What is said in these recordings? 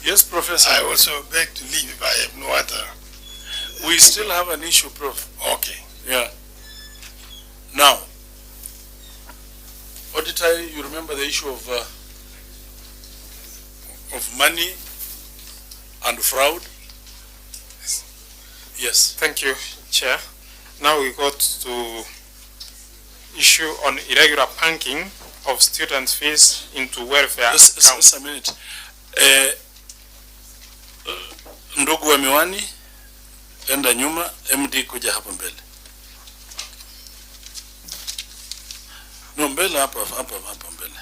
Yes, Professor. I also beg to leave if I have no other. We still have an issue, Prof. Okay. Yeah. Now, Auditor, you remember the issue of money and fraud? Yes. Thank you, Chair. Now we got to issue on irregular banking of student fees into welfare accounts. Just a minute. Ndugu wa miwani, enda nyuma, MD kuja hapa mbele. No, mbele hapa mbele.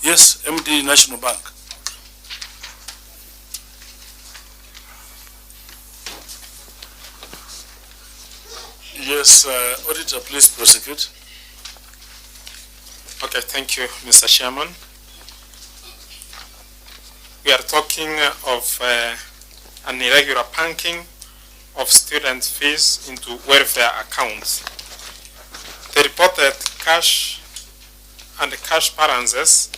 Yes, MD National Bank. Yes, Auditor, please prosecute. Okay, thank you, Mr. Chairman. We are talking of an irregular banking of student fees into welfare accounts. The reported cash and cash balances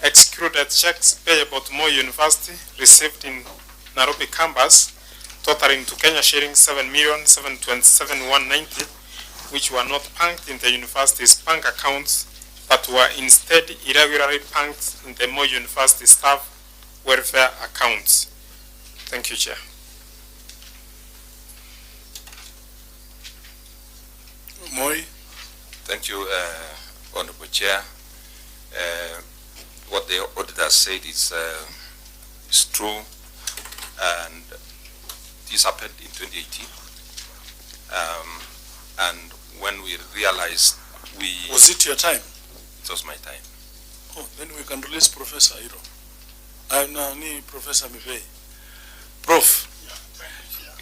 excluded checks payable to Moi University received in Nairobi campus totaling to Kenya shillings 7,727,190, which were not banked in the university's bank accounts, but were instead irregularly banked in the Moi University staff welfare accounts. Thank you, Chair. Moi. Thank you, Honorable Chair. What the auditor said is true, and this happened in 2018. And when we realized Was it your time? It was my time. Oh, then we can release Professor Hiro. Professor Mutembei. Prof,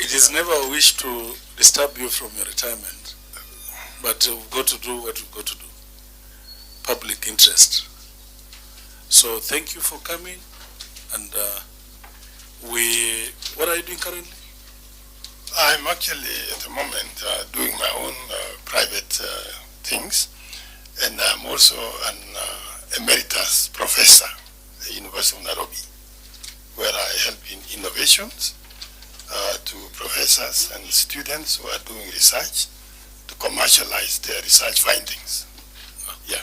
it is never a wish to disturb you from your retirement, but we've got to do what we've got to do. Public interest. So thank you for coming, and what are you doing currently? I'm actually at the moment doing my own private things, and I'm also an emeritus professor at the University of Nairobi, where I help in innovations to professors and students who are doing research to commercialize their research findings. Yeah.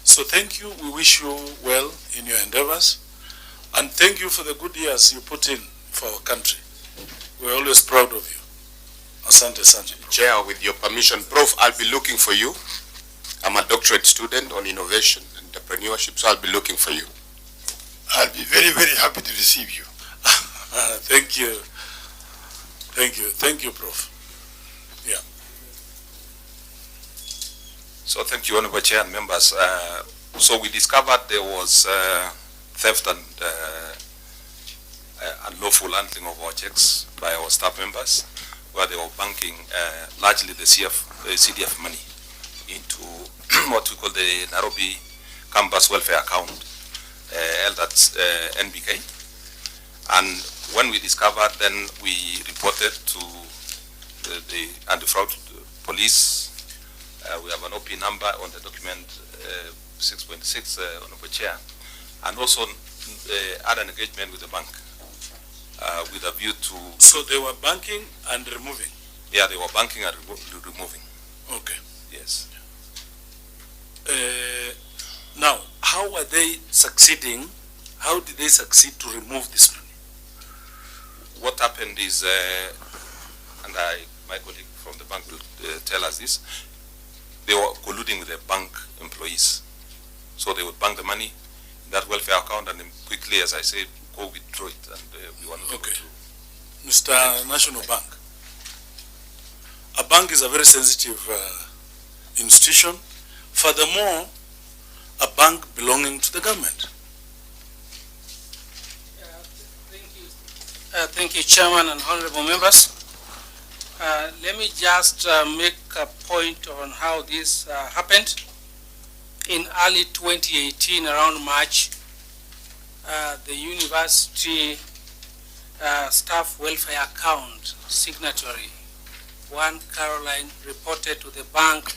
So thank you. We wish you well in your endeavors, and thank you for the good years you put in for our country. We're always proud of you. Asante Sanjay. Chair, with your permission, Prof, I'll be looking for you. I'm a doctorate student on innovation and entrepreneurship, so I'll be looking for you. I'll be very, very happy to receive you. Thank you. Thank you. Thank you, Prof. Yeah. So thank you, Honorable Chair and members. So we discovered there was theft and unlawful handling of our checks by our staff members, where they were banking largely the CDF money into what we call the Nairobi Campus Welfare Account, held at NBK. And when we discovered, then we reported to the anti-fraud police. We have an OP number on the document 6.6, Honorable Chair, and also had an engagement with the bank with a view to... So they were banking and removing? Yeah, they were banking and removing. Okay. Yes. Now, how were they succeeding? How did they succeed to remove this money? What happened is, and my colleague from the bank will tell us this, they were colluding with the bank employees. So they would bank the money in that welfare account and then quickly, as I said, go withdraw it. And we want to... Okay. Mr. National Bank. A bank is a very sensitive institution. Furthermore, a bank belonging to the government. Thank you, Chairman and honorable members. Let me just make a point on how this happened. In early 2018, around March, the university staff welfare account signatory, one Caroline, reported to the bank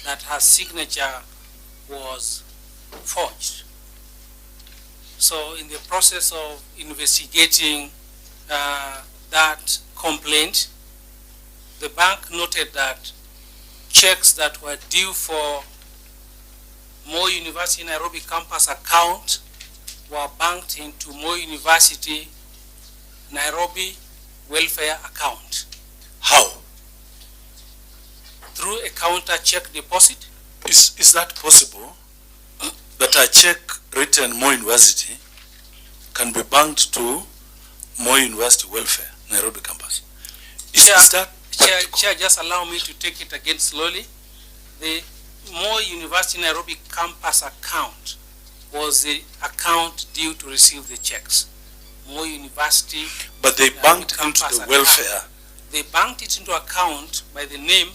that her signature was forged. So in the process of investigating that complaint, the bank noted that checks that were due for Moi University Nairobi campus account were banked into Moi University Nairobi welfare account. How? Through a counter check deposit. Is that possible? That a check written Moi University can be banked to Moi University welfare, Nairobi campus? Is that Chair, just allow me to take it again slowly. The Moi University Nairobi campus account was the account due to receive the checks. Moi University. But they banked into the welfare. Account. They banked it into account by the name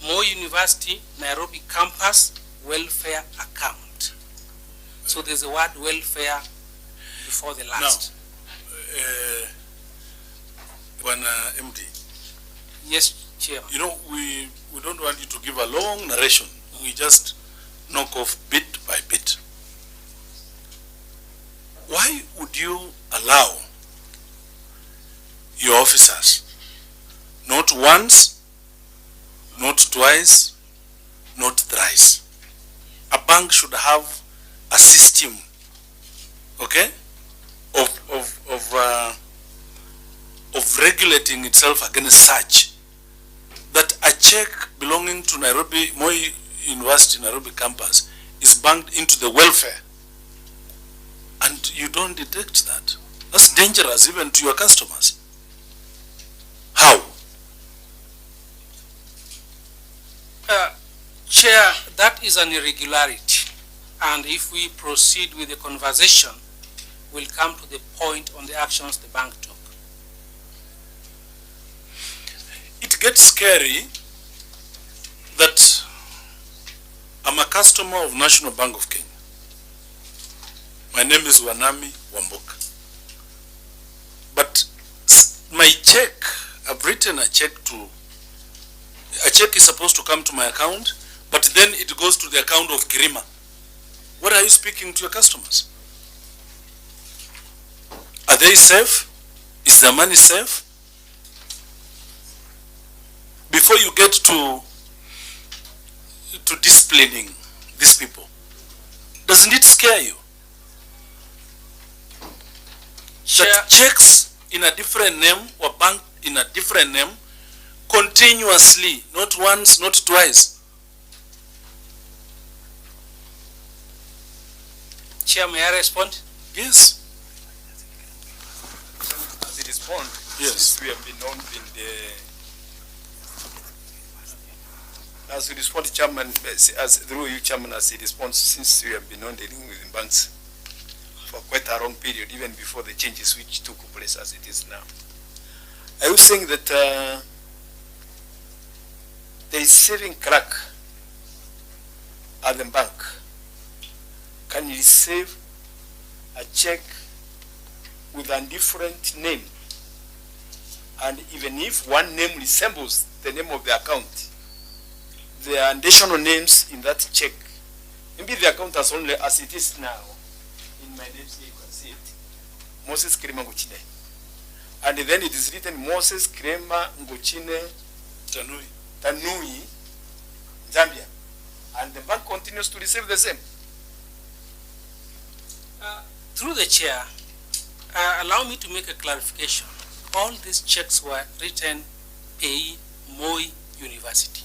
Moi University Nairobi campus welfare account. So there's the word welfare before the last. Now, MD. Yes, Chair. You know, we don't want you to give a long narration. We just knock off bit by bit. Why would you allow your officers, not once, not twice, not thrice? A bank should have a system, okay, of regulating itself against such, that a check belonging to Nairobi, Moi University Nairobi campus is banked into the welfare, and you don't detect that. That's dangerous even to your customers. How? Chair, that is an irregularity, and if we proceed with the conversation, we'll come to the point on the actions the bank took. It gets scary that I'm a customer of National Bank of Kenya. My name is Wanami Wamboka. But my check, I've written a check is supposed to come to my account, but then it goes to the account of Kirima. What are you speaking to your customers? Are they safe? Is their money safe? Before you get to disciplining these people, doesn't it scare you? That checks in a different name or banked in a different name continuously, not once, not twice. Chair, may I respond? Yes. As it respond, Yes. since we have been known in the as we respond, Chairman, as through you, Chairman, as it responds, since we have been on dealing with banks for quite a long period, even before the changes which took place as it is now. I was saying that the saving clerk at the bank can receive a check with a different name, and even if one name resembles the name of the account, there are additional names in that check. Maybe the account as only as it is now. In my name, you can see it. Moses Krema Nguchine. And then it is written Moses Krema Nguchine Tanui, Zambia. And the bank continues to receive the same. Through the chair, allow me to make a clarification. All these checks were written Pei Moi University.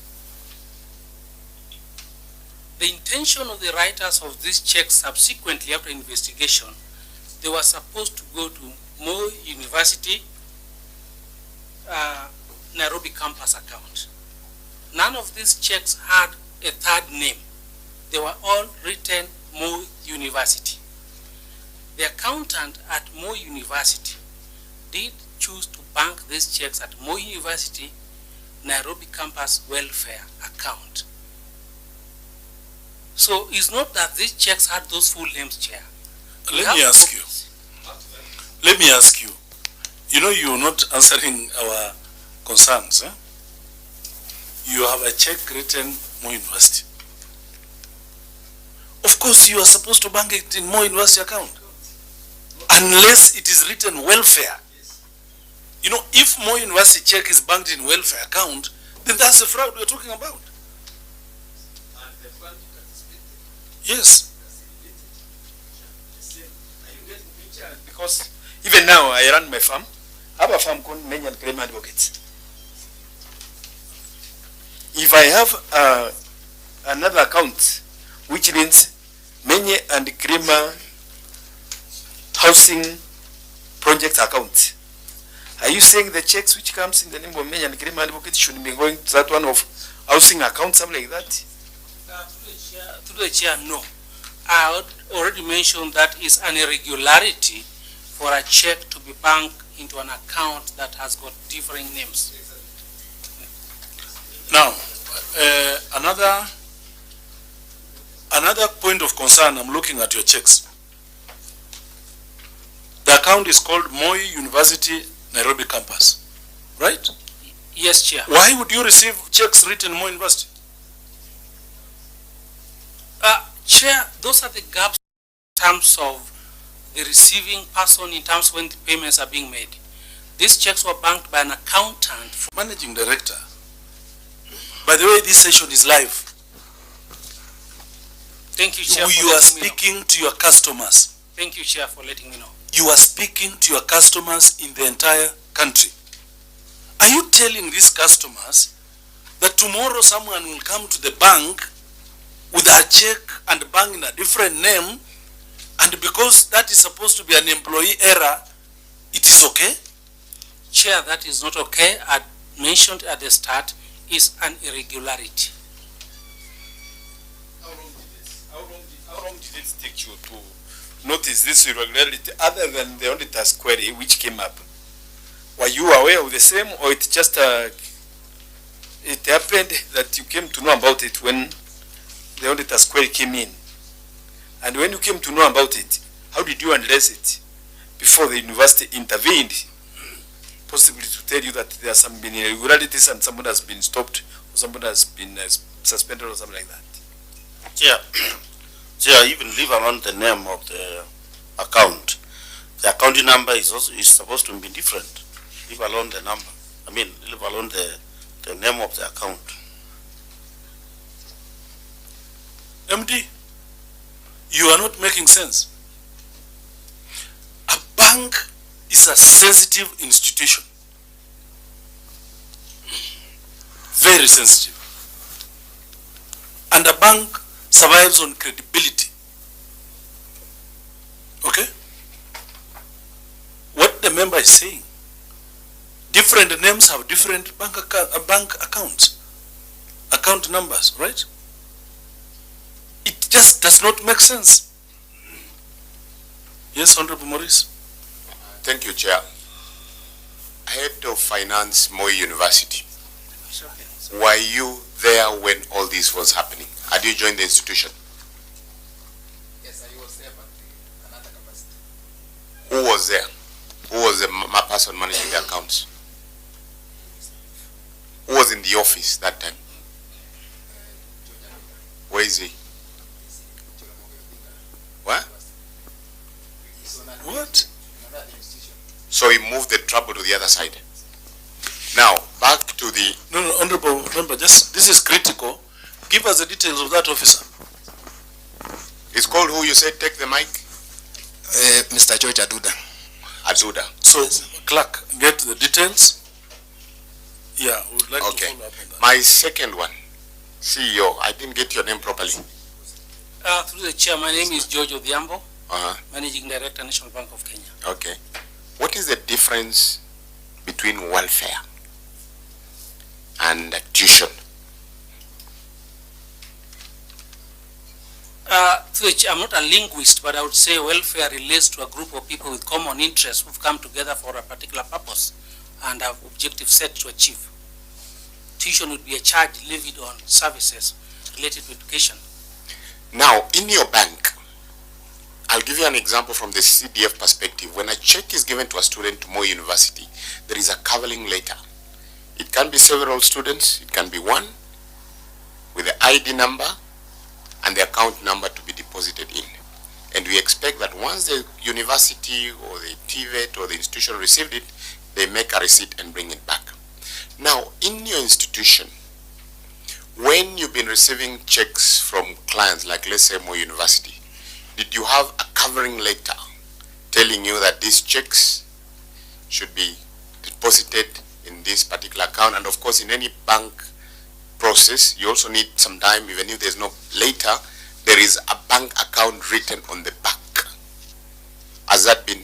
The intention of the writers of these checks subsequently after investigation, they were supposed to go to Moi University Nairobi campus account. None of these checks had a third name. They were all written Moi University. The accountant at Moi University did choose to bank these checks at Moi University Nairobi campus welfare account. So it's not that these checks had those full names, Chair. Let me ask you. You know, you're not answering our concerns. You have a check written Moi University. Of course, you are supposed to bank it in Moi University account. unless it is written welfare. You know, if Moi University check is banked in welfare account, then that's the fraud we're talking about. Yes. Because even now I run my farm. I have a farm called Many and Claim Advocates. If I have another account, which means Many and Claim housing project account, are you saying the checks which comes in the name of Many and Claim Advocates should be going to that one of housing account, something like that? Through the chair, no. I already mentioned that is an irregularity for a check to be banked into an account that has got differing names. Now, another point of concern, I'm looking at your checks. The account is called Moi University Nairobi Campus, right? Yes, Chair. Why would you receive checks written Moi University? Chair, those are the gaps in terms of the receiving person in terms when the payments are being made. These checks were banked by an accountant. Managing Director, by the way, this session is live. Thank you, Chair. You are speaking to your customers. Thank you, Chair, for letting me know. You are speaking to your customers in the entire country. Are you telling these customers that tomorrow someone will come to the bank with a check and bank in a different name, and because that is supposed to be an employee error, it is okay? Chair, that is not okay. I mentioned at the start is an irregularity. How long did it take you to notice this irregularity other than the auditor's query which came up? Were you aware of the same, or it just it happened that you came to know about it when the auditor's query came in? And when you came to know about it, how did you address it before the university intervened, possibly to tell you that there are some irregularities and someone has been stopped or someone has been suspended or something like that? Chair, even leave alone the name of the account. The accounting number is supposed to be different. Leave alone the number. Leave alone the name of the account. MD, you are not making sense. A bank is a sensitive institution. Very sensitive. And a bank survives on credibility. Okay? What the member is saying, different names have different bank accounts, account numbers, right? It just does not make sense. Yes, Honorable Maurice. Thank you, Chair. Head of Finance, Moi University. Were you there when all this was happening? Had you joined the institution? Yes, I was there, but in another capacity. Who was there? Who was the person managing the accounts? Who was in the office that time? Where is he? What? What? So he moved the trouble to the other side. Now, back to the... No, Honorable Member, this is critical. Give us the details of that officer. It's called who you said take the mic? Mr. George Aduda. Aduda. So, clerk, get the details. Yeah, we would like to follow up on that. My second one, CEO, I didn't get your name properly. Through the chair, my name is George Odhiambo, Managing Director, National Bank of Kenya. Okay. What is the difference between welfare and tuition? I'm not a linguist, but I would say welfare relates to a group of people with common interests who've come together for a particular purpose and have objectives set to achieve. Tuition would be a charge levied on services related to education. Now, in your bank, I'll give you an example from the CDF perspective. When a check is given to a student to Moi University, there is a covering letter. It can be several students, it can be one, with the ID number and the account number to be deposited in. And we expect that once the university or the TVET or the institution received it, they make a receipt and bring it back. Now, in your institution, when you've been receiving checks from clients, like let's say Moi University, did you have a covering letter telling you that these checks should be deposited in this particular account? And of course, in any bank process, you also need some time, even if there's no letter, there is a bank account written on the back. Has that been,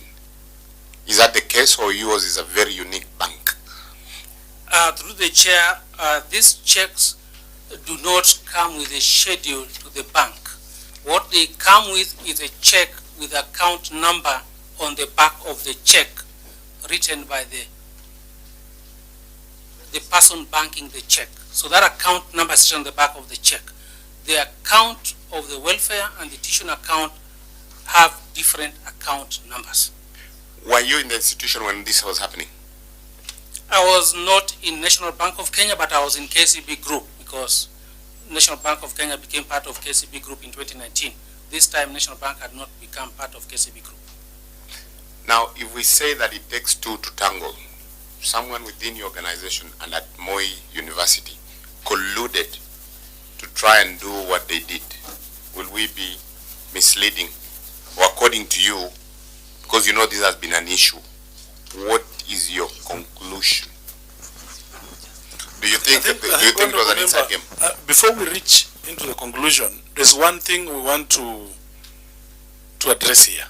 is that the case, or yours is a very unique bank? Through the chair, these checks do not come with a schedule to the bank. What they come with is a check with account number on the back of the check written by the person banking the check. So that account number is on the back of the check. The account of the welfare and the tuition account have different account numbers. Were you in the institution when this was happening? I was not in National Bank of Kenya, but I was in KCB Group, because National Bank of Kenya became part of KCB Group in 2019. This time, National Bank had not become part of KCB Group. Now, if we say that it takes two to tango, someone within your organization and at Moi University colluded to try and do what they did, will we be misleading? Or according to you, because you know this has been an issue, what is your conclusion? Do you think, it was an inside game? Before we reach into the conclusion, there's one thing we want to address here.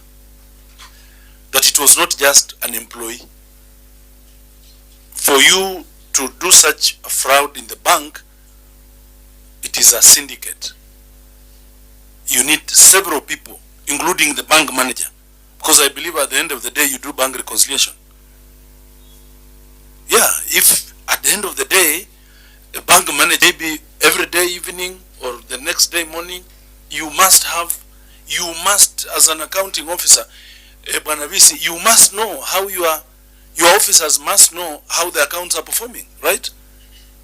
That it was not just an employee. For you to do such a fraud in the bank, it is a syndicate. You need several people, including the bank manager. Because I believe at the end of the day, you do bank reconciliation. Yeah, if at the end of the day, a bank manager, maybe every day evening or the next day morning, you must, as an accounting officer, you must know how your officers must know how the accounts are performing, right?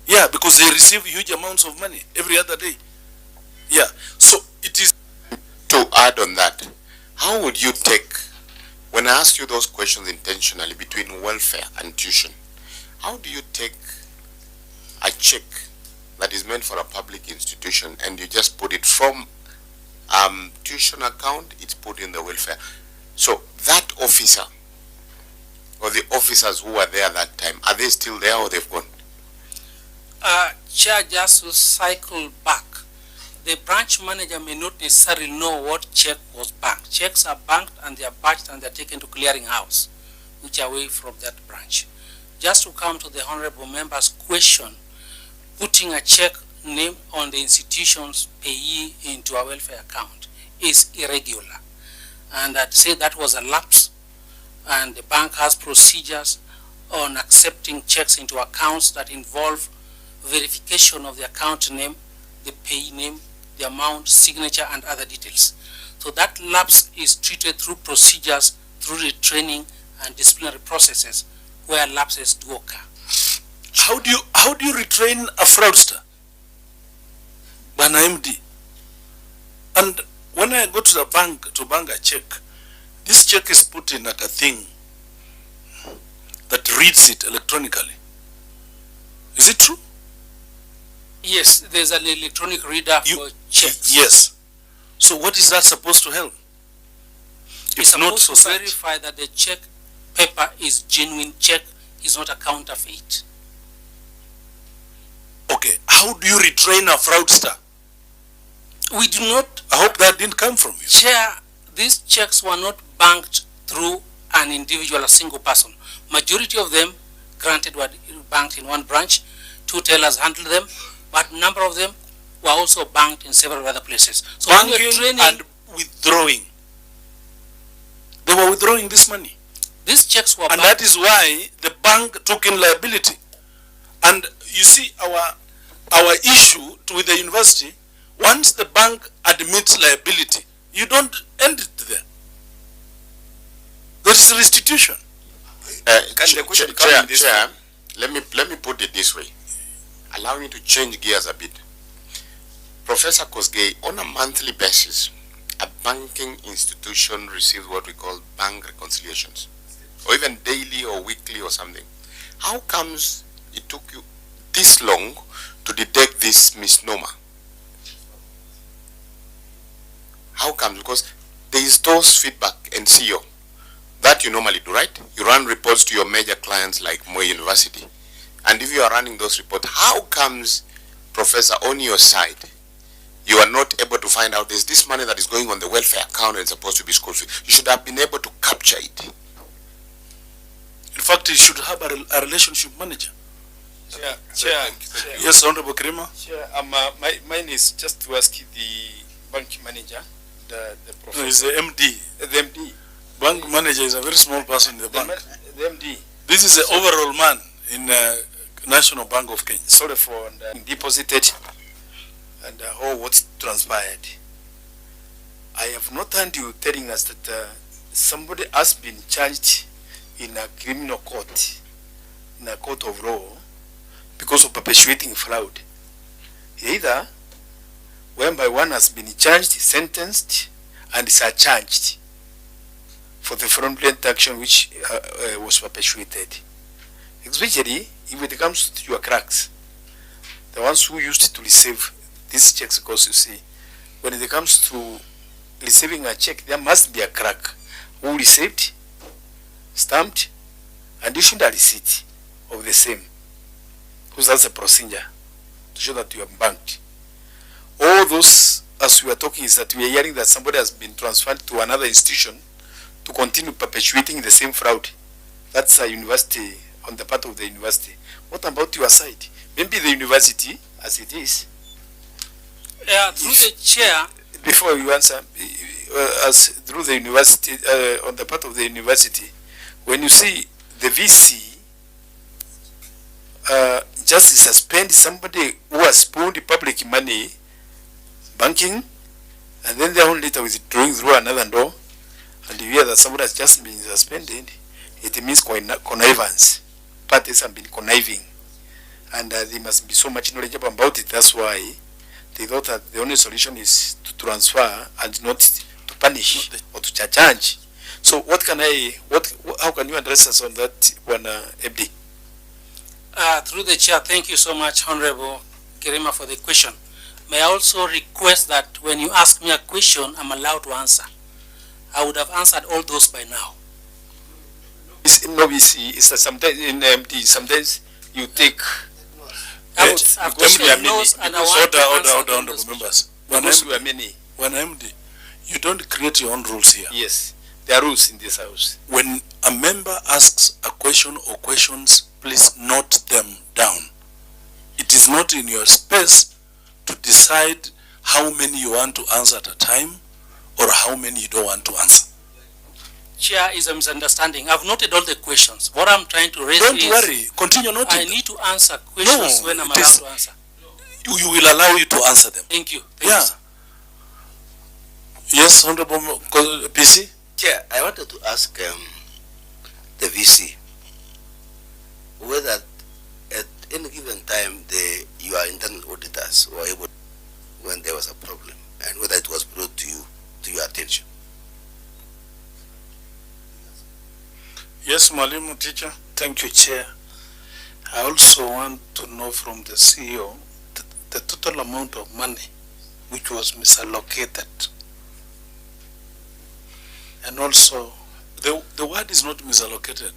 Yeah, because they receive huge amounts of money every other day. Yeah, so it is. To add on that, how would you take, when I ask you those questions intentionally between welfare and tuition, how do you take a check that is meant for a public institution and you just put it from tuition account, it's put in the welfare? So that officer or the officers who were there that time, are they still there or they've gone? Chair, just to cycle back, the branch manager may not necessarily know what check was banked. Checks are banked and they are batched and they are taken to clearing house, which are away from that branch. Just to come to the honorable member's question, putting a check name on the institution's payee into a welfare account is irregular. And I'd say that was a lapse, and the bank has procedures on accepting checks into accounts that involve verification of the account name, the payee name, the amount, signature, and other details. So that lapse is treated through procedures, through the training and disciplinary processes where lapses do occur. How do you retrain a fraudster? By an MD. And when I go to the bank to bank a check, this check is put in like a thing that reads it electronically. Is it true? Yes, there's an electronic reader for checks. Yes. So what is that supposed to help? It's supposed to verify that the check paper is genuine check, is not a counterfeit. Okay, how do you retrain a fraudster? We do not. I hope that didn't come from you. Chair, these checks were not banked through an individual, a single person. Majority of them, granted, were banked in one branch. 2 tellers handled them, but a number of them were also banked in several other places. So banking and withdrawing. They were withdrawing this money. These checks were and that is why the bank took in liability. And you see, our issue with the university, once the bank admits liability, you don't end it there. There is restitution. Chair, let me put it this way. Allow me to change gears a bit. Professor Kosgei, on a monthly basis, a banking institution receives what we call bank reconciliations, or even daily or weekly or something, how comes it took you this long to detect this misnomer? How comes? Because there is those feedback and CEO that you normally do, right? You run reports to your major clients like Moi University. And if you are running those reports, how comes, Professor, on your side, you are not able to find out there's this money that is going on the welfare account and it's supposed to be school fee? You should have been able to capture it. In fact, you should have a relationship manager. Chair. Yes, Honorable Krima. Chair, mine is just to ask the bank manager, the professor. No, he's the MD. The MD. Bank manager is a very small person in the bank. The MD. This is the overall man in National Bank of Kenya. Sorry for deposited and what transpired. I have not heard you telling us that somebody has been charged in a criminal court, in a court of law, because of perpetuating fraud. Either whereby one has been charged, sentenced, and surcharged for the fraudulent action which was perpetuated. Especially if it comes to your clerks, the ones who used to receive these checks, because you see, when it comes to receiving a check, there must be a clerk who received, stamped, and issued a receipt of the same. Because that's a procedure to show that you are banked. All those, as we are talking, is that we are hearing that somebody has been transferred to another institution to continue perpetuating the same fraud. That's a university, on the part of the university. What about your side? Maybe the university, as it is. Through the chair. Before you answer, as through the university, on the part of the university, when you see the VC just suspend somebody who has spoiled public money, banking, and then they are only later withdrawing through another door, and you hear that somebody has just been suspended, it means connivance. Parties have been conniving, and they must be so much knowledgeable about it. That's why they thought that the only solution is to transfer and not to punish or to charge. So what can how can you address us on that one, MD? Through the chair, thank you so much, Honorable Kirima, for the question. May I also request that when you ask me a question, I'm allowed to answer. I would have answered all those by now. No, we see, it's sometimes in MD, sometimes you take. I've taken those and I want to answer Honorable members. When MD, you don't create your own rules here. Yes, there are rules in this house. When a member asks a question or questions, please note them down. It is not in your space to decide how many you want to answer at a time or how many you don't want to answer. Chair, is a misunderstanding. I've noted all the questions. What I'm trying to raise Don't worry, continue noting. I need to answer questions when I'm allowed to answer. You will allow you to answer them. Thank you. Thank you, sir. Yes, Honorable PC? Chair, I wanted to ask the VC whether at any given time your internal auditors were able when there was a problem, and whether it was brought to your attention. Yes, Mwalimu, teacher. Thank you, Chair. I also want to know from the CEO the total amount of money which was misallocated. And also, the word is not misallocated.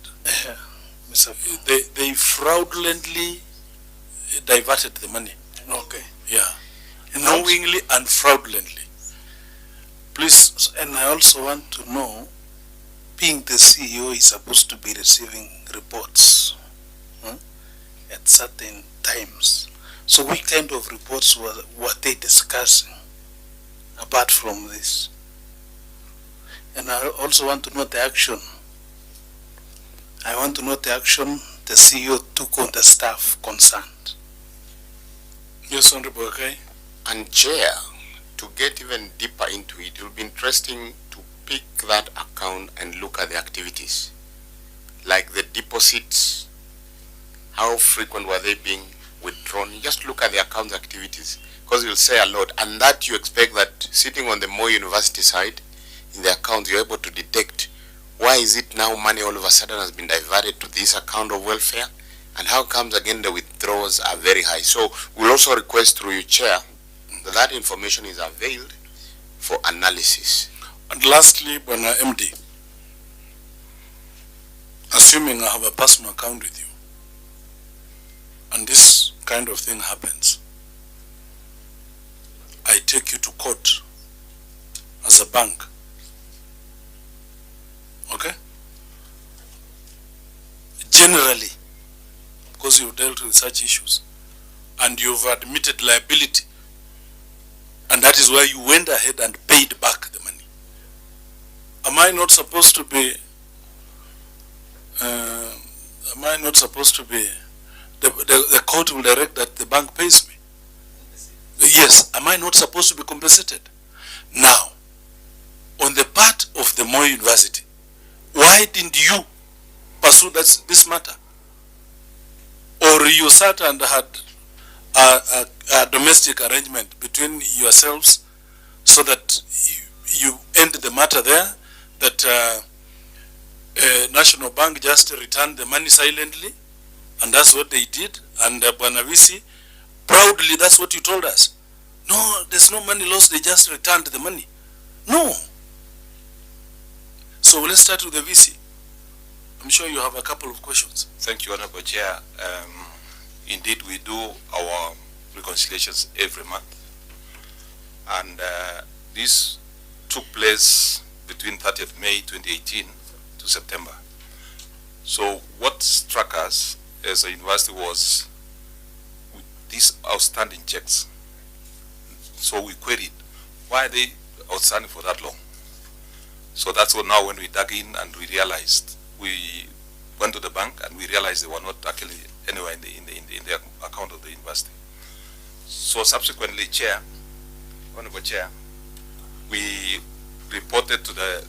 They fraudulently diverted the money. Okay. Yeah. Knowingly and fraudulently. Please, and I also want to know, being the CEO is supposed to be receiving reports at certain times. So what kind of reports were they discussing apart from this? And I also want to know the action. I want to know the action the CEO took on the staff concerned. Yes, Honorable, okay. And Chair, to get even deeper into it, it will be interesting to pick that account and look at the activities. Like the deposits, how frequent were they being withdrawn? You just look at the account activities. because you'll say a lot, and that you expect that sitting on the Moi University side, in the account, you're able to detect why is it now money all of a sudden has been diverted to this account of welfare, and how comes again the withdrawals are very high. So we'll also request through you, Chair, that that information is availed for analysis. And lastly, Bwana MD, assuming I have a personal account with you, and this kind of thing happens, I take you to court as a bank, okay? Generally, because you've dealt with such issues, and you've admitted liability, and that is why you went ahead and paid back the money. Am I not supposed to be, the court will direct that the bank pays me? Yes, am I not supposed to be compensated? Now, on the part of the Moi University, why didn't you pursue this matter? Or you sat and had a domestic arrangement between yourselves so that you end the matter there, that National Bank just returned the money silently, and that's what they did, and Bwana Visi, proudly, that's what you told us. No, there's no money lost, they just returned the money. No. So let's start with the VC. I'm sure you have a couple of questions. Thank you, Honorable Chair. Indeed, we do our reconciliations every month. And this took place between 30th May 2018 to September. So what struck us as a university was with these outstanding checks. So we queried, why are they outstanding for that long? So that's what now when we dug in and we realized, we went to the bank and we realized they were not actually anywhere in the account of the university. So subsequently, Chair, Honorable Chair, we reported to the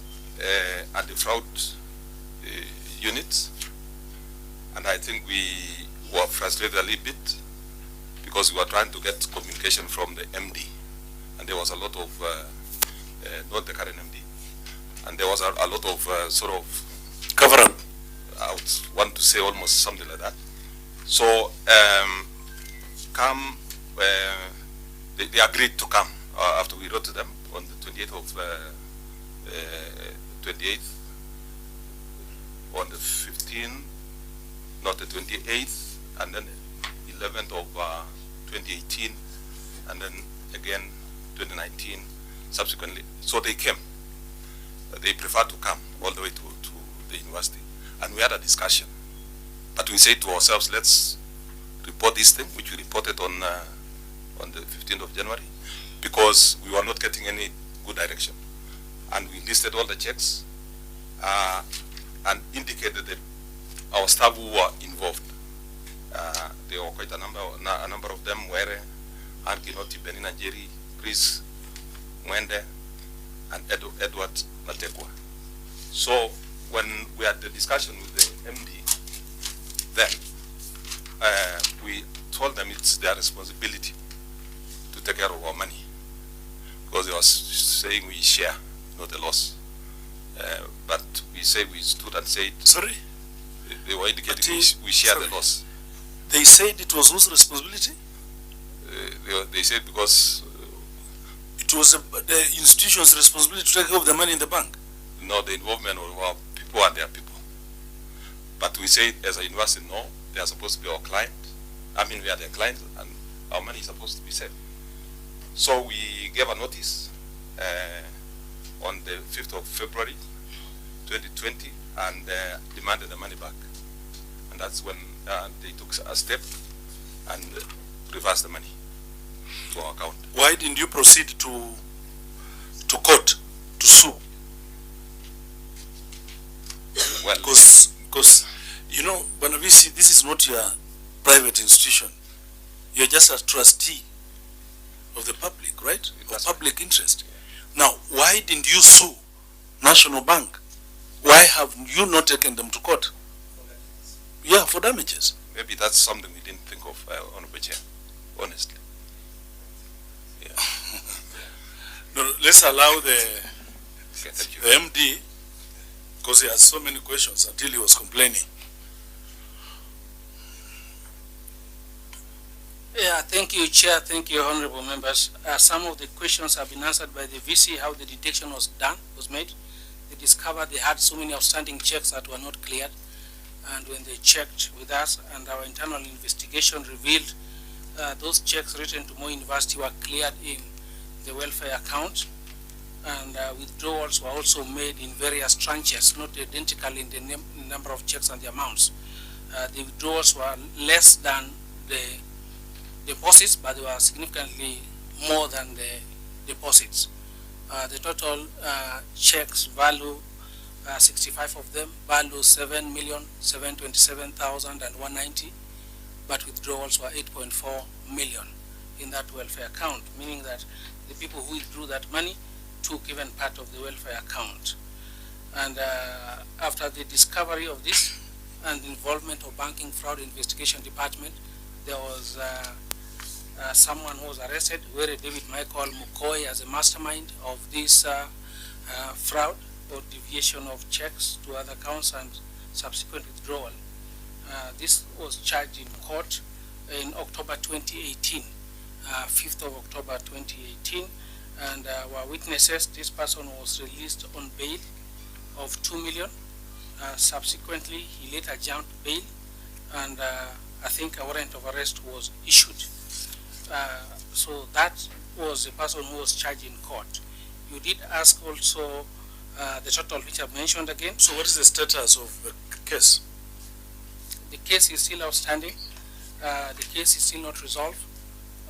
anti-fraud unit, and I think we were frustrated a little bit because we were trying to get communication from the MD, and there was a lot of, not the current MD, and there was a lot of sort of cover-up. I would want to say almost something like that. So they agreed to come after we wrote to them on the 28th of 28th, on the 15th, not the 28th, and then 11th of 2018, and then again 2019 subsequently. So they came. They preferred to come all the way to the university, and we had a discussion. But we said to ourselves, let's report this thing, which we reported on the 15th of January, because we were not getting any good direction. And we listed all the checks and indicated that our staff who were involved. There were quite a number of them were Ankinoti Benina Jerry, Chris Mwende, and Edward Natekwa. So when we had the discussion with the MD, then we told them it's their responsibility to take care of our money, because they were saying we share, not the loss. But we stood and said, sorry? They were indicating we share the loss. They said it was whose responsibility? They said because it was the institution's responsibility to take care of the money in the bank. No, the involvement of our people and their people. But we say as a university, no, they are supposed to be our client. I mean, we are their client, and our money is supposed to be safe. So we gave a notice on the 5th of February 2020 and demanded the money back. And that's when they took a step and reversed the money to our account. Why didn't you proceed to court to sue? Well, because you know, Banavisi, this is not your private institution. You're just a trustee of the public, right? Of public interest. Now, why didn't you sue National Bank? Why have you not taken them to court? Yeah, for damages. Maybe that's something we didn't think of, Honorable Chair, honestly. No, let's allow the Okay, thank you. the MD, because he has so many questions until he was complaining. Yeah, thank you, Chair. Thank you, honorable members. Some of the questions have been answered by the VC, how the detection was made. They discovered they had so many outstanding checks that were not cleared. And when they checked with us, and our internal investigation revealed those checks written to Moi University were cleared in the welfare account. And withdrawals were also made in various tranches, not identical in the number of checks and the amounts. The withdrawals were less than the deposits, but they were significantly more than the deposits. The total checks value 65 of them, value 7,727,190, but withdrawals were 8.4 million in that welfare account, meaning that the people who withdrew that money took even part of the welfare account. And after the discovery of this and involvement of Banking Fraud Investigation Department, there was someone who was arrested, where David Michael Mukoi, as a mastermind of this fraud or deviation of checks to other accounts and subsequent withdrawal. This was charged in court in October 2018, 5th of October 2018, and our witnesses, this person was released on bail of 2 million. Subsequently, he later jumped bail, and I think a warrant of arrest was issued. So that was the person who was charged in court. You did ask also the total, which I've mentioned again. So what is the status of the case? The case is still outstanding. The case is still not resolved.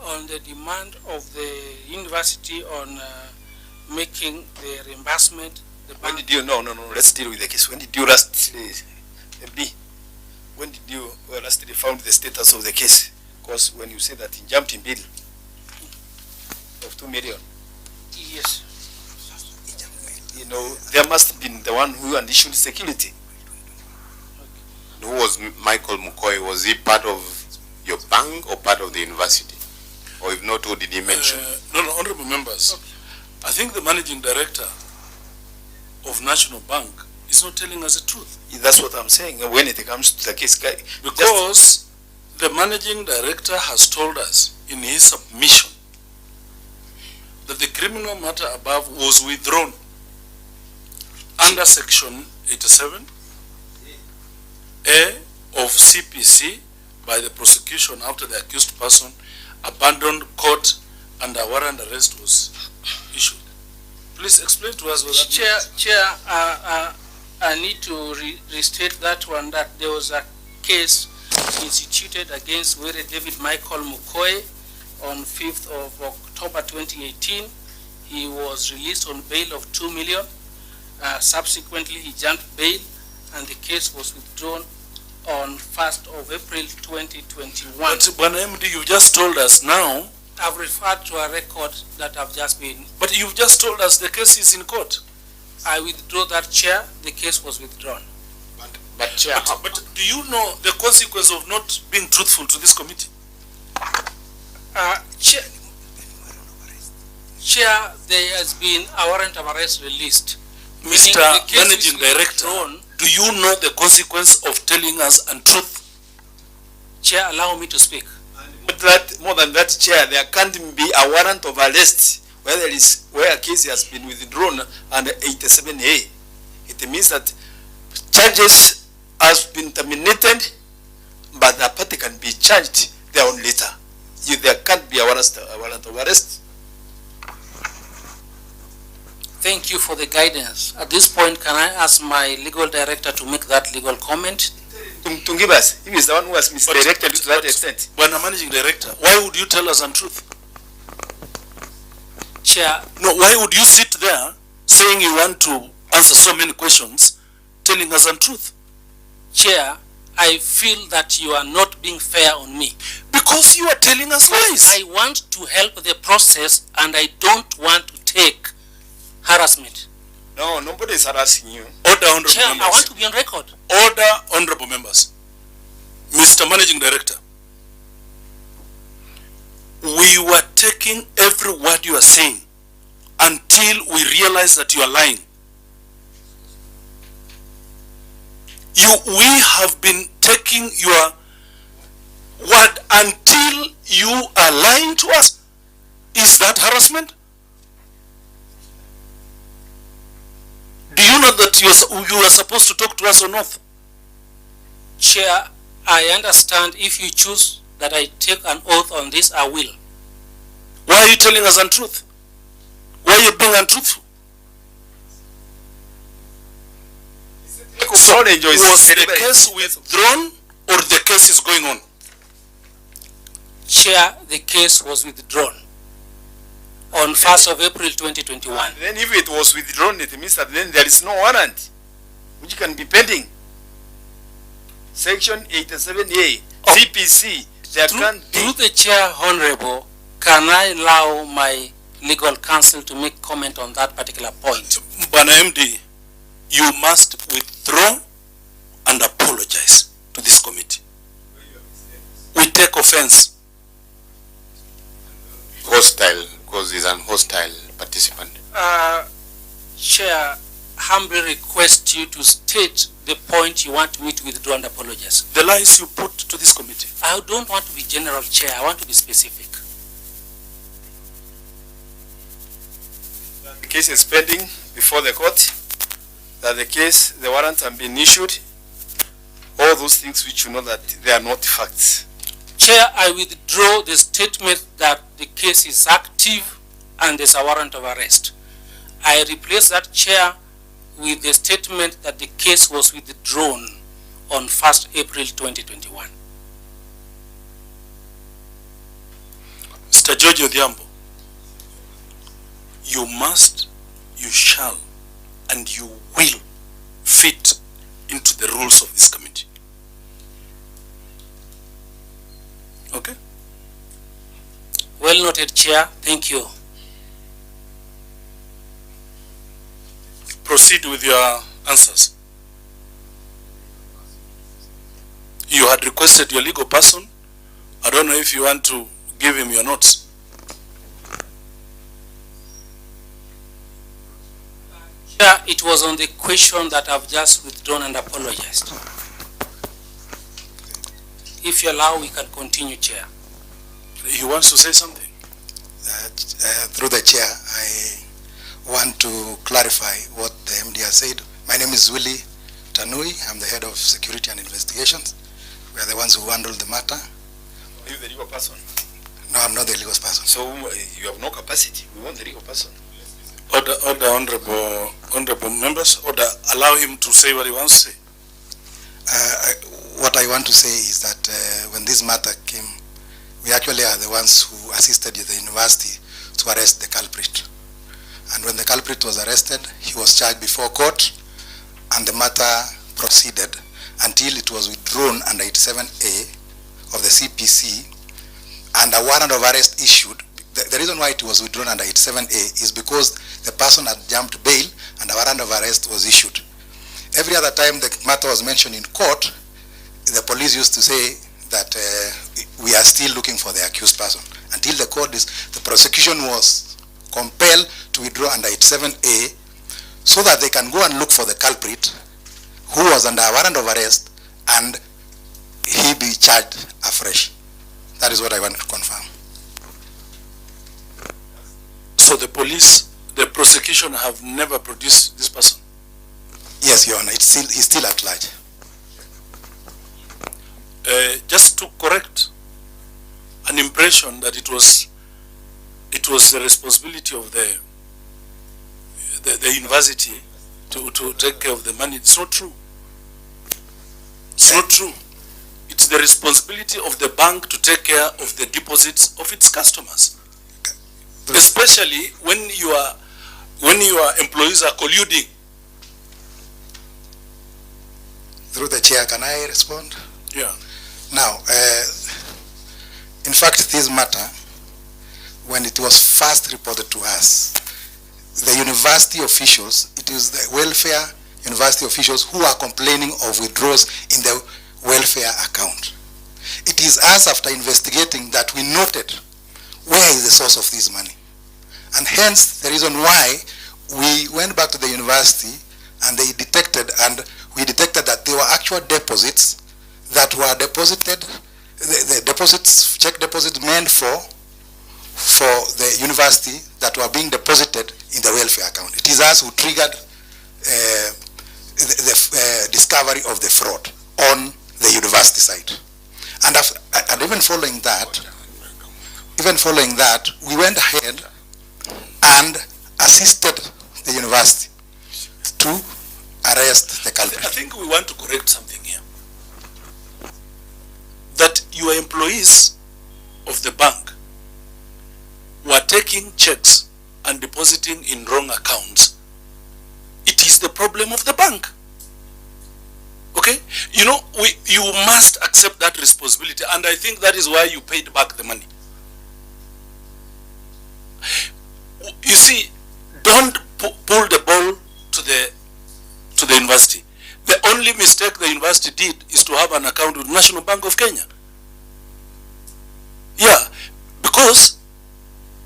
On the demand of the university on making the reimbursement, the When bank. did you, no, let's deal with the case. When did you last, MD, when did you lastly found the status of the case? Because when you say that he jumped in bill of 2 million, Yes. you know, there must have been the one who issued security. Who was Michael Mukoi? Was he part of your bank or part of the university? Or if not, who did he mention? No, honorable members. I think the managing director of National Bank is not telling us the truth. That's what I'm saying. When it comes to the case, Because the managing director has told us in his submission that the criminal matter above was withdrawn under section 87A of CPC by the prosecution after the accused person abandoned court and a warrant arrest was issued. Please explain to us what that means. Chair, I need to restate that one, that there was a case instituted against Were David Michael Mukoi on 5th of October 2018. He was released on bail of 2 million. Subsequently, he jumped bail and the case was withdrawn on 1st of April 2021. But Bwana MD, you just told us now. I've referred to a record that I've just been. But you've just told us the case is in court. I withdraw that, Chair. The case was withdrawn. But Chair, But do you know the consequence of not being truthful to this committee? Chair, there has been a warrant of arrest released. Mr. Managing Director, do you know the consequence of telling us untruth? Chair, allow me to speak. but that, more than that, Chair, there can't be a warrant of arrest where a case has been withdrawn under 87A. It means that charges has been terminated, but the party can be charged their own later. There can't be a warrant of arrest. Thank you for the guidance. At this point, can I ask my legal director to make that legal comment? To give us, he is the one who has misdirected to that extent. When a managing director, why would you tell us untruth? Chair, No, why would you sit there saying you want to answer so many questions, telling us untruth? Chair, I feel that you are not being fair on me. Because you are telling us lies. I want to help the process and I don't want to take harassment. No, nobody is harassing you. Order, honorable Chair, members. I want to be on record. Order, honorable members. Mr. Managing Director, we were taking every word you are saying until we realize that you are lying. We have been taking your word until you are lying to us. Is that harassment? Do you know that you are supposed to talk to us on oath? Chair, I understand if you choose that I take an oath on this, I will. Why are you telling us untruth? Why are you being untruthful? So, was the case withdrawn or the case is going on? Chair, the case was withdrawn on 1st of April 2021. And then if it was withdrawn, it means that then there is no warrant which can be pending. Section 87A, CPC, there can't be. Through the chair, Honorable, can I allow my legal counsel to make comment on that particular point? Bana MD, you must withdraw and apologize to this committee. We take offense. Hostile, because he's an hostile participant. Chair, humbly request you to state the point you want me to withdraw and apologize. The lies you put to this committee. I don't want to be general, Chair. I want to be specific. The case is pending before the court. That the warrant has been issued. All those things which you know that they are not facts. Chair, I withdraw the statement that the case is active and there's a warrant of arrest. I replace that, Chair, with the statement that the case was withdrawn on 1st April 2021. Mr. George Odhiambo, you must, you shall, and you will fit into the rules of this committee. Okay? Well noted, Chair. Thank you. Proceed with your answers. You had requested your legal person. I don't know if you want to give him your notes. Chair, it was on the question that I've just withdrawn and apologized. If you allow, we can continue, Chair. He wants to say something. Through the chair, I want to clarify what the MD has said. My name is Willie Tanui. I'm the head of security and investigations. We are the ones who handle the matter. Are you the legal person? No, I'm not the legal person. So you have no capacity. We want the legal person. Order, honorable members. Order, allow him to say what he wants to say. What I want to say is that when this matter came, we actually are the ones who assisted the university to arrest the culprit. And when the culprit was arrested, he was charged before court, and the matter proceeded until it was withdrawn under 87A of the CPC, and a warrant of arrest issued. The reason why it was withdrawn under 87A is because the person had jumped bail and a warrant of arrest was issued. Every other time the matter was mentioned in court, the police used to say that we are still looking for the accused person. Until the prosecution was compelled to withdraw under 87A so that they can go and look for the culprit who was under a warrant of arrest and he be charged afresh. That is what I want to confirm. So the police, the prosecution have never produced this person? Yes, Your Honor, he's still at large. Just to correct an impression that it was the responsibility of the university to take care of the money. It's not true. It's not true. It's the responsibility of the bank to take care of the deposits of its customers, especially when your employees are colluding. Through the chair, can I respond? Yeah. Now, in fact, this matter, when it was first reported to us, the university officials, it is the welfare university officials who are complaining of withdrawals in the welfare account. It is us, after investigating, that we noted where is the source of this money. And hence the reason why we went back to the university and we detected that there were actual deposits that were deposited, the deposits, check deposits meant for the university that were being deposited in the welfare account. It is us who triggered the discovery of the fraud on the university side. And even following that, we went ahead and assisted the university to arrest the culprit. I think we want to correct something here. That your employees of the bank were taking checks and depositing in wrong accounts. It is the problem of the bank. Okay? You know, you must accept that responsibility, and I think that is why you paid back the money. You see, don't pull the ball to the university. The only mistake the university did is to have an account with National Bank of Kenya. Yeah, because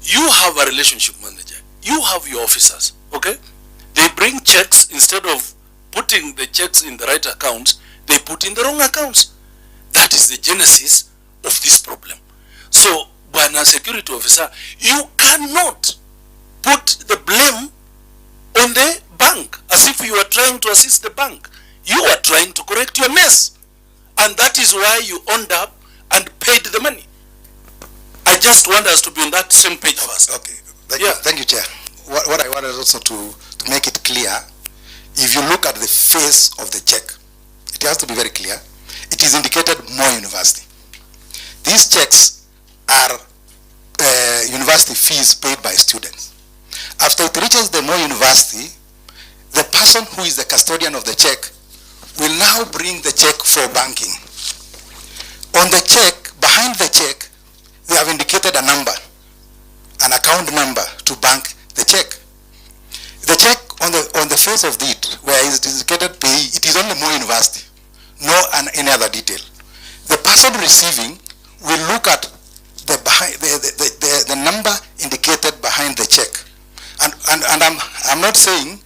you have a relationship manager. You have your officers, okay? They bring checks, instead of putting the checks in the right accounts, they put in the wrong accounts. That is the genesis of this problem. So, Bwana Security Officer, you cannot put the blame on the bank as if you are trying to assist the bank. You are trying to correct your mess. And that is why you owned up and paid the money. I just want us to be on that same page first. Okay, thank you, Chair. What I wanted also to make it clear, if you look at the face of the check, it has to be very clear. It is indicated Moi University. These checks are university fees paid by students. After it reaches the Moi University, the person who is the custodian of the check will now bring the check for banking. On the check, behind the check, they have indicated a number, an account number to bank the check. The check on the face of it, where it is indicated payee, it is only Moi University, no any other detail. The person receiving will look at the number indicated behind the check, and I'm not saying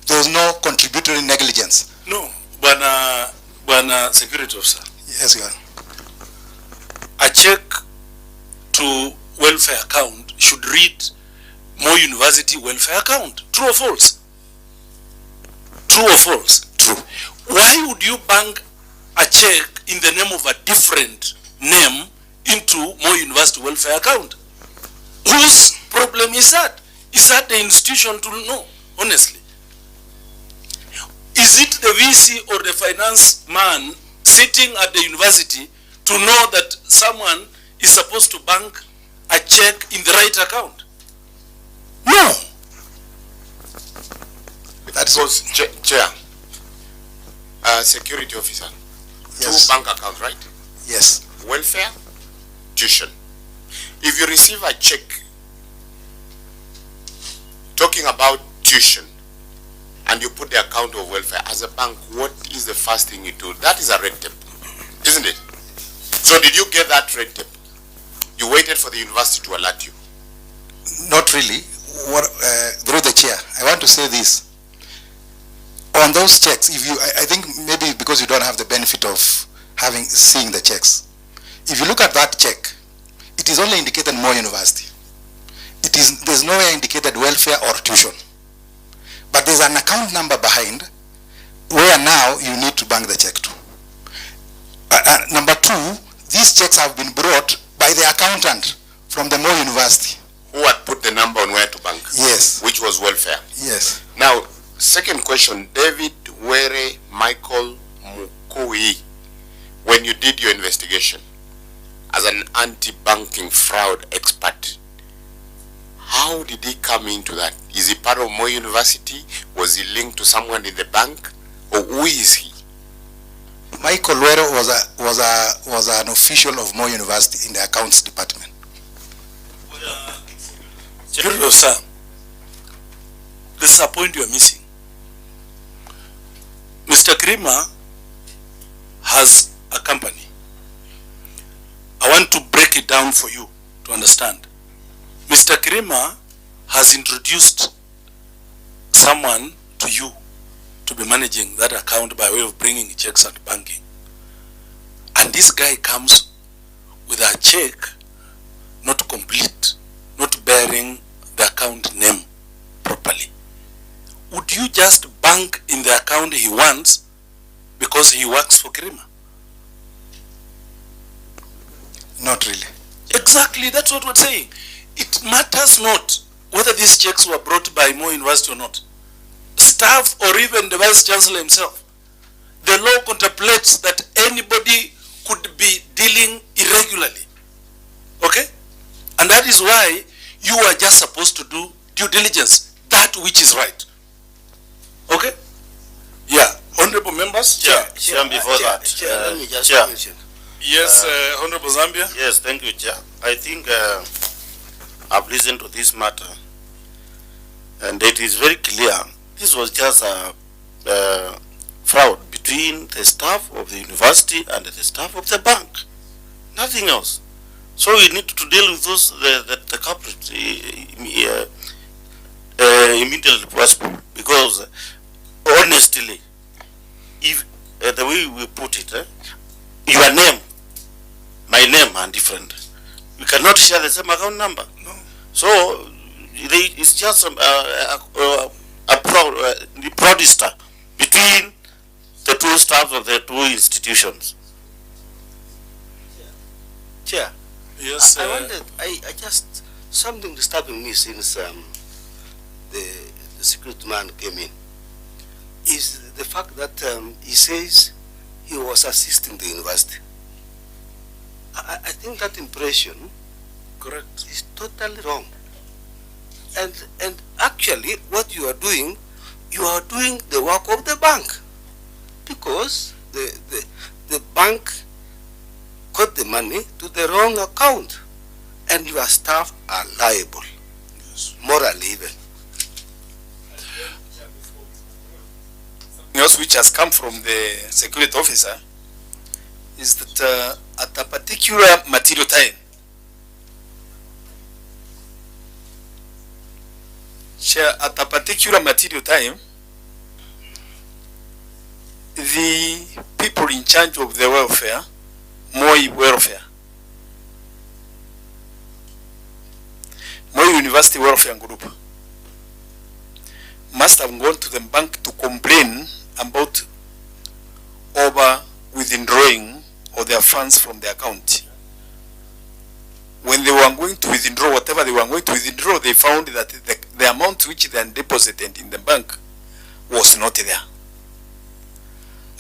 there is no contributory negligence. No, Bwana Security Officer. Yes, Your Honor. A check to welfare account should read Moi University welfare account. True or false? True or false? True. Why would you bank a check in the name of a different name into Moi University welfare account? Whose problem is that? Is that the institution to know, honestly? Is it the VC or the finance man sitting at the university to know that someone is supposed to bank a check in the right account? No. That goes, Chair, Security Officer, Yes. 2 bank accounts, right? Yes. Welfare, tuition. If you receive a check talking about tuition and you put the account of welfare, as a bank, what is the first thing you do? That is a red tape, isn't it? So did you get that red tape? You waited for the university to alert you? Not really. Through the chair, I want to say this. On those checks, I think maybe because you don't have the benefit of seeing the checks. If you look at that check, it is only indicated Moi University. There's nowhere indicated welfare or tuition. But there's an account number behind where now you need to bank the check to. Number 2, these checks have been brought by the accountant from the Moi University. Who had put the number on where to bank? Yes. Which was welfare. Yes. Now, second question, David Were Michael Mukui, when you did your investigation as an anti-banking fraud expert, how did he come into that? Is he part of Moi University? Was he linked to someone in the bank? Or who is he? Michael Wero was an official of Moi University in the accounts department. Sir, there's a point you are missing. Mr. Krima has a company. I want to break it down for you to understand. Mr. Krima has introduced someone to you to be managing that account by way of bringing checks and banking. And this guy comes with a check not complete, not bearing the account name properly. Would you just bank in the account he wants because he works for Kirima? Not really. Exactly, that's what we're saying. It matters not whether these checks were brought by Moi University or not. Staff or even the Vice Chancellor himself. The law contemplates that anybody could be dealing irregularly. Okay? And that is why you are just supposed to do due diligence, that which is right. Okay? Yeah. Honorable members? Chair, before that. Chair, let me just Chair. mention. Yes, Honorable Zambia? Yes, thank you, Chair. I think I've listened to this matter, and it is very clear this was just a fraud between the staff of the university and the staff of the bank. Nothing else. So we need to deal with those the culprits immediately possible, because honestly, if the way we put it, your name, my name are different. We cannot share the same account number. No. So it's just a fraudster between the two staffs of the two institutions. Chair, Yes, I wondered, I just, something disturbing me since the security man came in, is the fact that he says he was assisting the university. I think that impression correct. is totally wrong. And actually what you are doing the work of the bank, because the bank got the money to the wrong account, and your staff are liable, Yes. morally even. Else which has come from the security officer is that at a particular material time, at a particular material time, the people in charge of the welfare, Moi Welfare, Moi University Welfare Group, must have gone to the bank to complain about over withdrawing of their funds from the account. When they were going to withdraw whatever they were going to withdraw, they found that the amount which they had deposited in the bank was not there.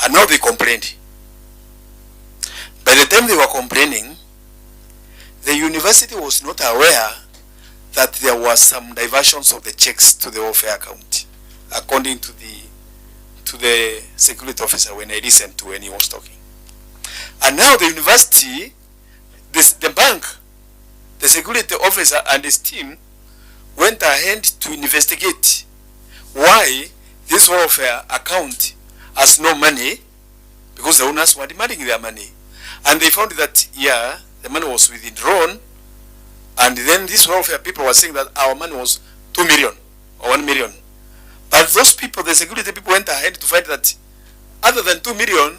And now they complained. By the time they were complaining, the university was not aware that there was some diversions of the checks to the welfare account, according to the security officer when I listened to when he was talking. And now the university, the bank, the security officer and his team went ahead to investigate why this welfare account has no money, because the owners were demanding their money. And they found that, yeah, the money was withdrawn, and then these welfare people were saying that our money was 2 million or 1 million. But those people, the security people, went ahead to find that other than 2 million,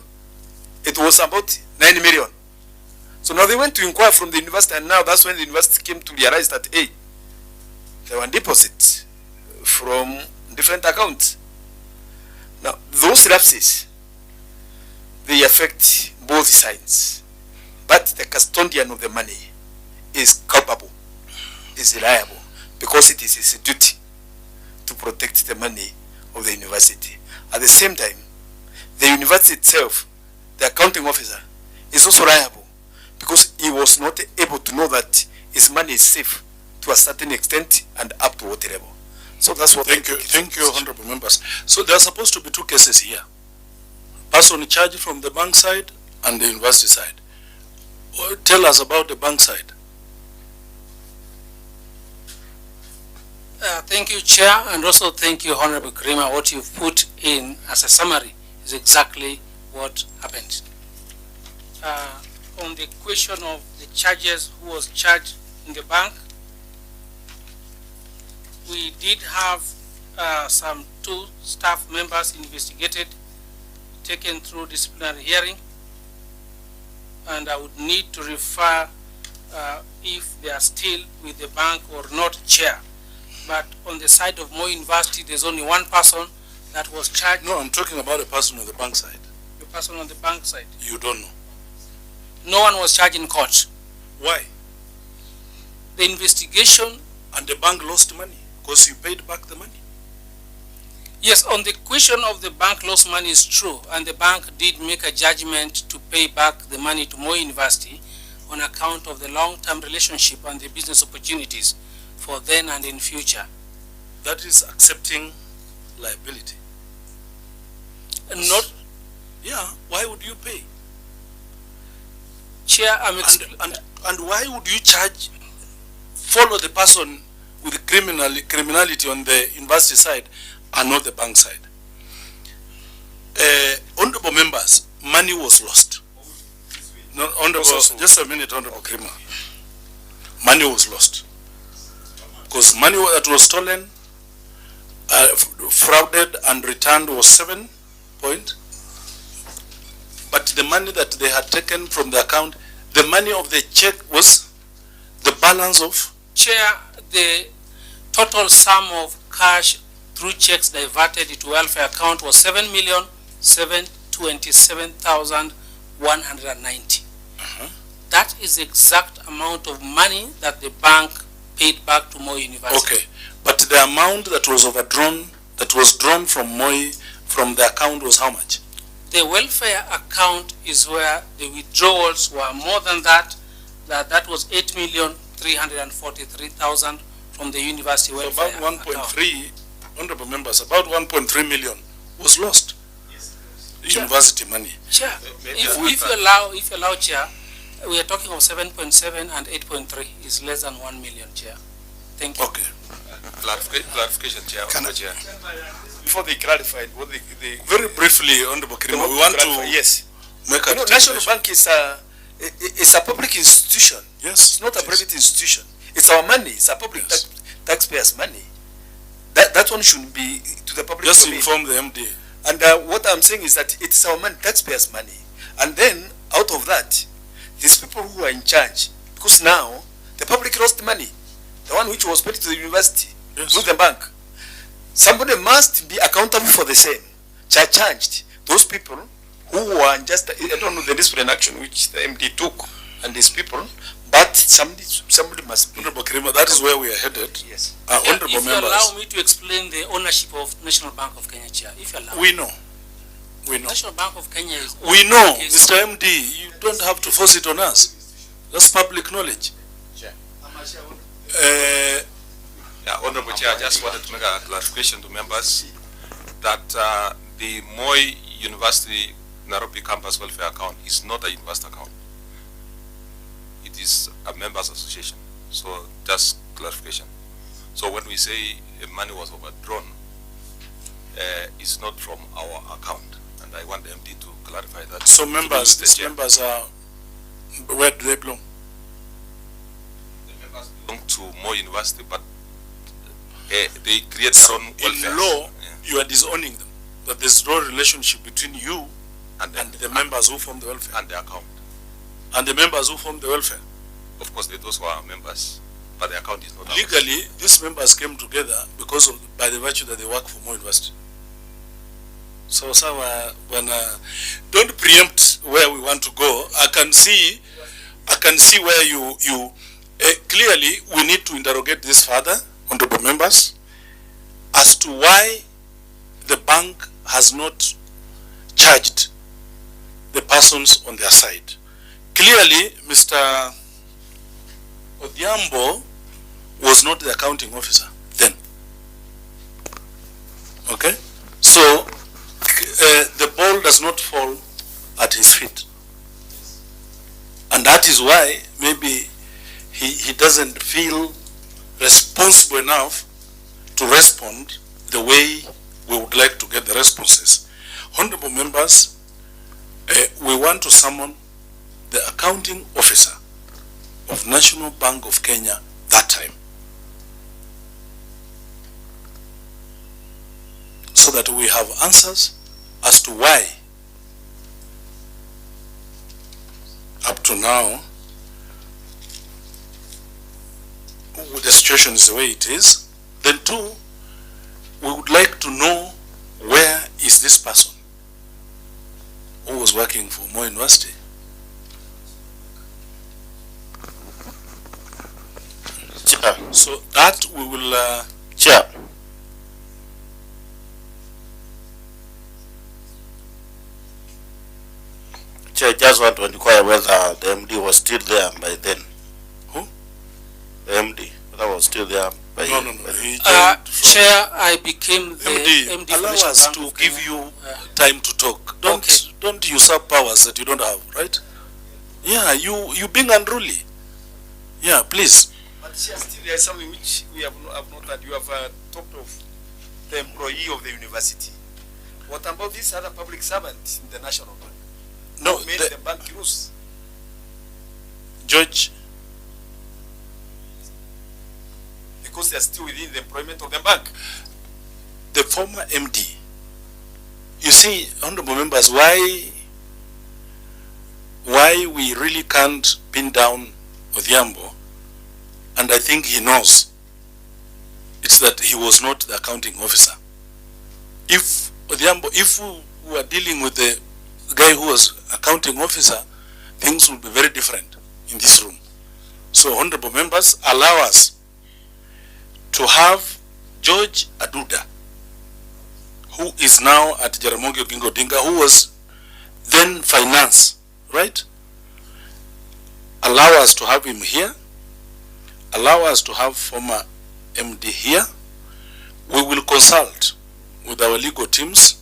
it was about 9 million. So now they went to inquire from the university, and now that's when the university came to realize that, hey, there were deposits from different accounts. Now, those lapses, they affect both sides. But the custodian of the money is culpable, is liable, because it is his duty to protect the money of the university. At the same time, the university itself, the accounting officer, is also liable, because he was not able to know that his money is safe to a certain extent and up to what level. So that's what. Thank you, honorable members. So there are supposed to be two cases here: person in charge from the bank side and the university side. Tell us about the bank side. Thank you, Chair, and also thank you, Honorable Kirima. What you've put in as a summary is exactly what happened. On the question of the charges, who was charged in the bank, we did have some 2 staff members investigated, taken through disciplinary hearing, and I would need to refer if they are still with the bank or not, Chair. But on the side of Moi University, there's only one person that was charged. No, I'm talking about a person on the bank side. The person on the bank side. You don't know. No one was charged in court. Why? The investigation. And the bank lost money because you paid back the money. Yes, on the question of the bank lost money is true, and the bank did make a judgment to pay back the money to Moi University on account of the long-term relationship and the business opportunities for then and in future. That is accepting liability. And not. Yeah, why would you pay? Chair, and why would you follow the person with criminality on the university side and not the bank side? Honorable members, money was lost. No, honorable, just a minute, Honorable Krima. Money was lost. Because money that was stolen, frauded and returned was 7 point. But the money that they had taken from the account, the money of the check was the balance of? Chair, the total sum of cash through checks diverted to welfare account was 7,727,190. That is the exact amount of money that the bank paid back to Moi University. Okay, but the amount that was overdrawn, that was drawn from Moi, from the account was how much? The welfare account is where the withdrawals were more than that. That was 8,343,000 from the university welfare account. About 1.3, honorable members, about 1.3 million was lost. Yes. University money. Chair, if you allow, Chair, we are talking of 7.7 and 8.3 is less than 1 million, Chair. Thank you. Okay. Clarification, Chair. Chair. Before they clarified what they very briefly, Honorable Kirima, we want to make a National Bank is a public institution. Yes. It's not a private institution. It's our money. It's a public taxpayers' money. That one should be to the public. Just inform the MD. And what I'm saying is that it's our money, taxpayers' money. And then out of that, these people who are in charge, because now the public lost money, the one which was paid to the university, to the bank. Somebody must be accountable for the same. Charged those people who were just, I don't know the disciplinary action which the MD took and these people, but somebody must be. Honorable Kirima, that is where we are headed. Yes. Honorable if members. You allow me to explain the ownership of National Bank of Kenya, Chair, if you allow. We know. National Bank of Kenya is. We know, Mr. MD. You don't have to force it on us. That's public knowledge. Chair. Yeah, Honorable Chair, I just wanted to make a clarification to members that the Moi University Nairobi Campus Welfare Account is not a university account. It is a members association. So just clarification. So when we say money was overdrawn, it's not from our account. And I want the MD to clarify that. So members, these members are, where do they belong? The members belong to Moi University, but they create their own welfare. In law, you are disowning them. That there's no relationship between you and the members who form the welfare. And the account. And the members who form the welfare. Of course, those who are members, but the account is not legally, these members came together because of, by the virtue that they work for Moi University. So, when don't preempt where we want to go. I can see where you clearly we need to interrogate this further, honorable members, as to why the bank has not charged the persons on their side. Clearly, Mr. Odhiambo was not the accounting officer then. Okay? So, the ball does not fall at his feet. And that is why maybe he doesn't feel responsible enough to respond the way we would like to get the responses. Honorable members, we want to summon the accounting officer of National Bank of Kenya that time. so that we have answers as to why up to now the situation is the way it is. Then two, we would like to know where is this person who was working for Moi University. So that we will Chair. Chair, I just want to inquire whether the MD was still there by then. Who? The MD, that was still there by no. by Chair, I became the MD allow for us Bank to of give Kenya. you time to talk. Don't usurp powers that you don't have, right? Yeah, you being unruly. Yeah, please. But still there is something which we have not that you have talked of the employee of the university. What about this other public servant in the national bank? No, Who made the bank rules? George, Because they are still within the employment of the bank. the former MD. You see, honorable members, why we really can't pin down Odhiambo, and I think he knows, it's that he was not the accounting officer. If Odhiambo, if we were dealing with the guy who was accounting officer, things would be very different in this room. So honorable members, allow us to have George Aduda, who is now at Jaramogi Oginga Odinga, who was then finance, right? Allow us to have him here. Allow us to have former MD here. We will consult with our legal teams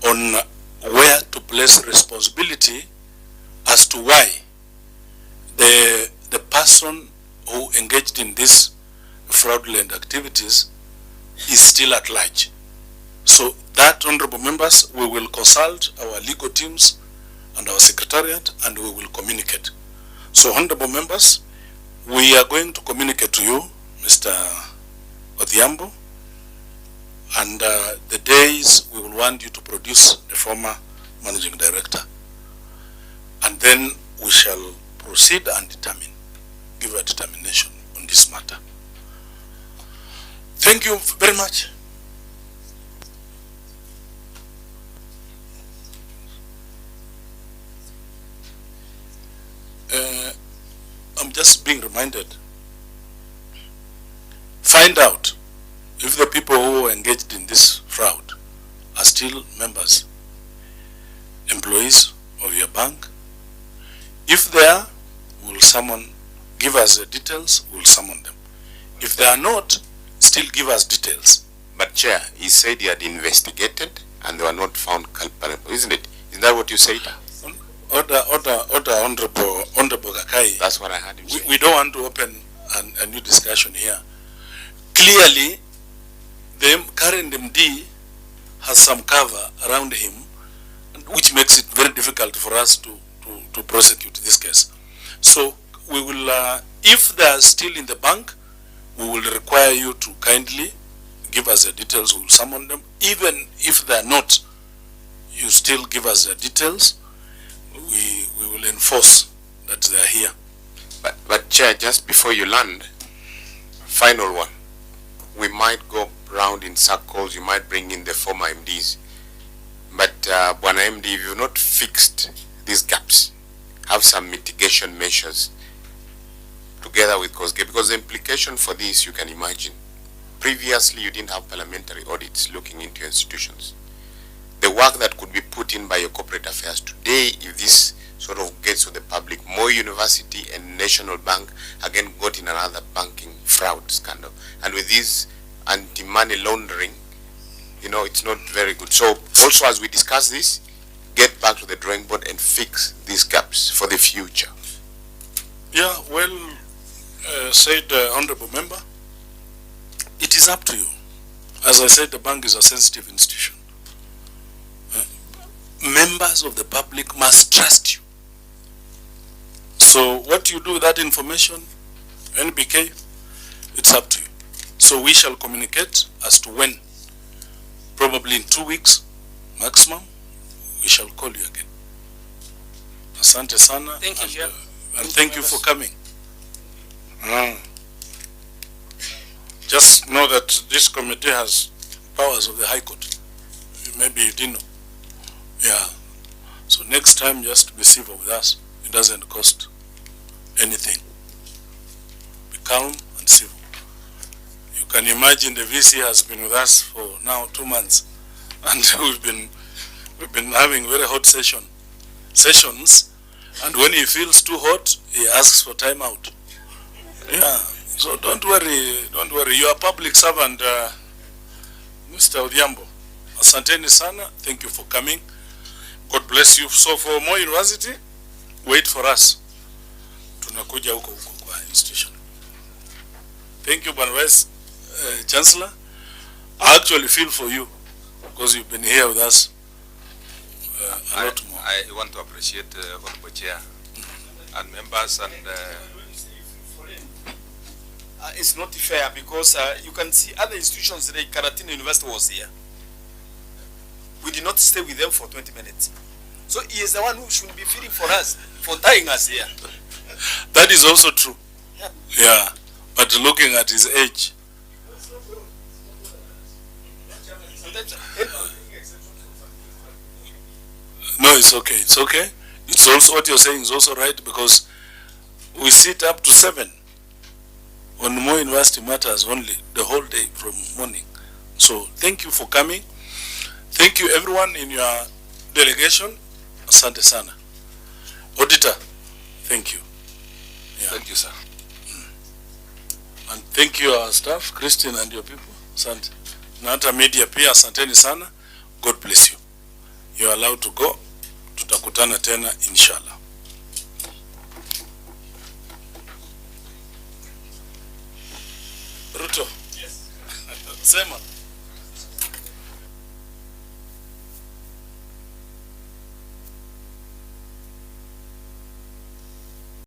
on where to place responsibility as to why the person who engaged in these fraudulent activities is still at large. So that, honorable members, we will consult our legal teams and our secretariat, and we will communicate. So honorable members, we are going to communicate to you, Mr. Odhiambo, and the days we will want you to produce the former managing director. And then we shall proceed and give a determination on this matter. Thank you very much. I'm just being reminded. Find out if the people who are engaged in this fraud are still members, employees of your bank. If they are, we'll give us the details, we'll summon them. If they are not, still give us details. But Chair, he said he had investigated and they were not found culpable, isn't it? Isn't that what you said? Order, Honorable Kakai. That's what I heard him say. We don't want to open a new discussion here. Clearly, the current MD has some cover around him, which makes it very difficult for us to prosecute this case. So we will, if they are still in the bank, we will require you to kindly give us the details. We will summon them. Even if they are not, you still give us the details. We will enforce that they are here. But Chair, just before you land, final one. We might go round in circles. You might bring in the former MDs. But Bwana MD, if you've not fixed these gaps, have some mitigation measures together with COSGAPE, because the implication for this, you can imagine. Previously, you didn't have parliamentary audits looking into institutions. The work that could be put in by your corporate affairs today, if this sort of gets to the public, Moi University and National Bank again got in another banking fraud scandal. And with this anti-money laundering, you know, it's not very good. So also, as we discuss this, get back to the drawing board and fix these gaps for the future. Yeah, well said, Honorable Member. It is up to you. As I said, the bank is a sensitive institution. Members of the public must trust you. So what you do with that information, NBK, it's up to you. So we shall communicate as to when probably in 2 weeks maximum, we shall call you again. Asante sana. Thank you, Chair. And thank you for coming. Just know that this committee has powers of the High Court. Maybe you didn't know. Yeah. So next time, just be civil with us. It doesn't cost anything. Be calm and civil. You can imagine the VC has been with us for now 2 months, and we've been having very hot sessions. And when he feels too hot, he asks for time out. Yeah. So don't worry. You are a public servant, Mr. Odhiambo. Asanteni sana. Thank you for coming. God bless you. So for more university, wait for us. Tunakuja huko kwa institution. Thank you, Bwana Vice Chancellor. I actually feel for you because you've been here with us a lot more. I want to appreciate Honorable Chair and members and it's not fair because you can see other institutions like Karatina University was here. We did not stay with them for 20 minutes. So he is the one who should be feeling for us, for tying us here. That is also true. Yeah. But looking at his age. No, it's okay. It's okay. It's also what you're saying is also right because we sit up to 7 on more university matters only the whole day from morning. So thank you for coming. Thank you everyone in your delegation. Asante sana. Auditor, thank you. Yeah. Thank you, sir. And thank you our staff, Christine and your people. Asante. Na hata media pia asanteni sana. God bless you. You are allowed to go. Tutakutana tena inshallah. Ruto. Yes. Sema.